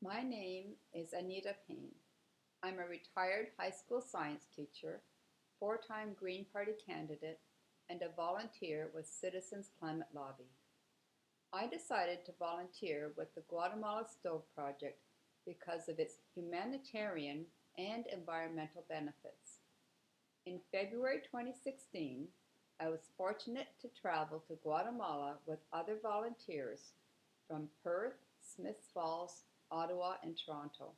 My name is Anita Payne. I'm a retired high school science teacher, four-time Green Party candidate, and a volunteer with Citizens Climate Lobby. I decided to volunteer with the Guatemala Stove Project because of its humanitarian and environmental benefits. In February 2016, I was fortunate to travel to Guatemala with other volunteers from Perth, Smiths Falls, Ottawa, and Toronto.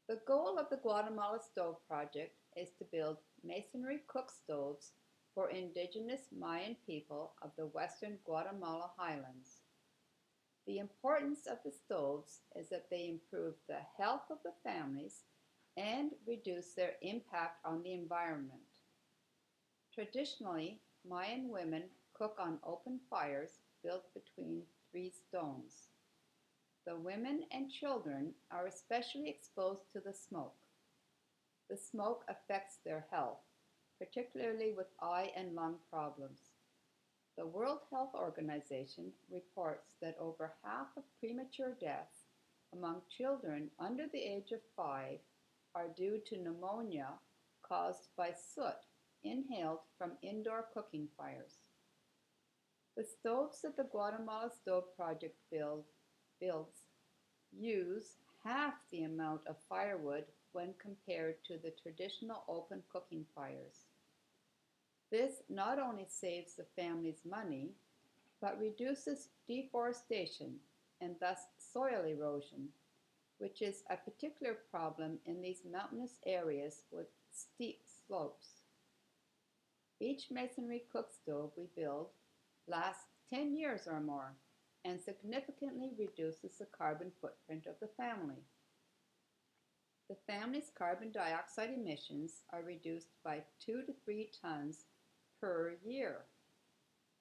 The goal of the Guatemala Stove Project is to build masonry cook stoves for indigenous Mayan people of the western Guatemala highlands. The importance of the stoves is that they improve the health of the families and reduce their impact on the environment. Traditionally, Mayan women cook on open fires built between three stones. The women and children are especially exposed to the smoke. The smoke affects their health, particularly with eye and lung problems. The World Health Organization reports that over half of premature deaths among children under the age of 5 are due to pneumonia caused by soot inhaled from indoor cooking fires. The stoves that the Guatemala Stove Project builds use half the amount of firewood when compared to the traditional open cooking fires. This not only saves the families money, but reduces deforestation and thus soil erosion, which is a particular problem in these mountainous areas with steep slopes. Each masonry cook stove we build lasts 10 years or more and significantly reduces the carbon footprint of the family. The family's carbon dioxide emissions are reduced by 2 to 3 tons per year.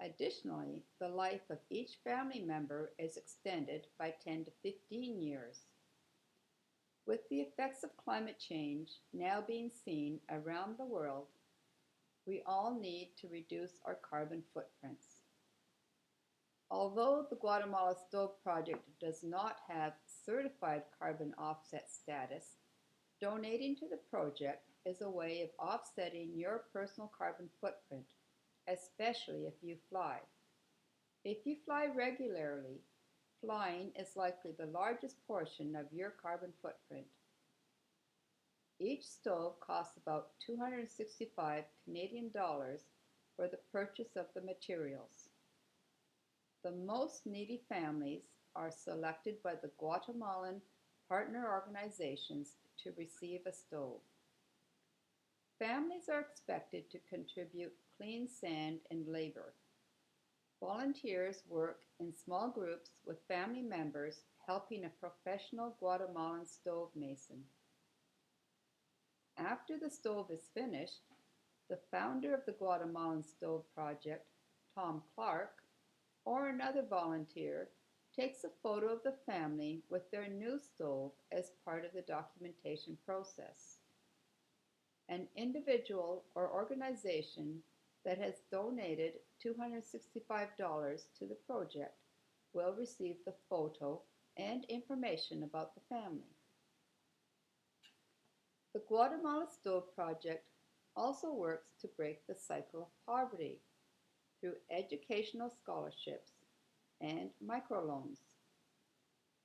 Additionally, the life of each family member is extended by 10 to 15 years. With the effects of climate change now being seen around the world, we all need to reduce our carbon footprints. Although the Guatemala Stove Project does not have certified carbon offset status, donating to the project is a way of offsetting your personal carbon footprint, especially if you fly. If you fly regularly, flying is likely the largest portion of your carbon footprint. Each stove costs about 265 Canadian dollars for the purchase of the materials. The most needy families are selected by the Guatemalan partner organizations to receive a stove. Families are expected to contribute clean sand and labor. Volunteers work in small groups with family members helping a professional Guatemalan stove mason. After the stove is finished, the founder of the Guatemalan Stove Project, Tom Clark, or another volunteer takes a photo of the family with their new stove as part of the documentation process. An individual or organization that has donated $265 to the project will receive the photo and information about the family. The Guatemala Stove Project also works to break the cycle of poverty through educational scholarships and microloans.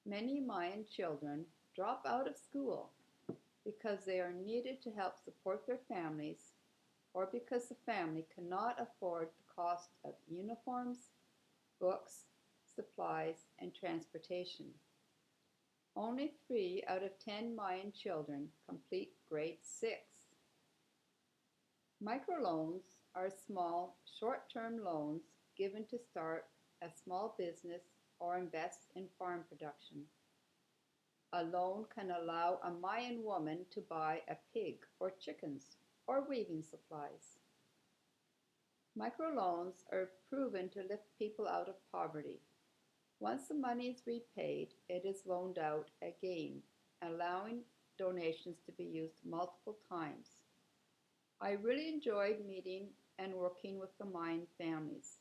Many Mayan children drop out of school because they are needed to help support their families or because the family cannot afford the cost of uniforms, books, supplies, and transportation. Only 3 out of 10 Mayan children complete grade 6. Microloans are small, short-term loans given to start a small business or invest in farm production. A loan can allow a Mayan woman to buy a pig or chickens or weaving supplies. Microloans are proven to lift people out of poverty. Once the money is repaid, it is loaned out again, allowing donations to be used multiple times. I really enjoyed meeting and working with the Mayan families.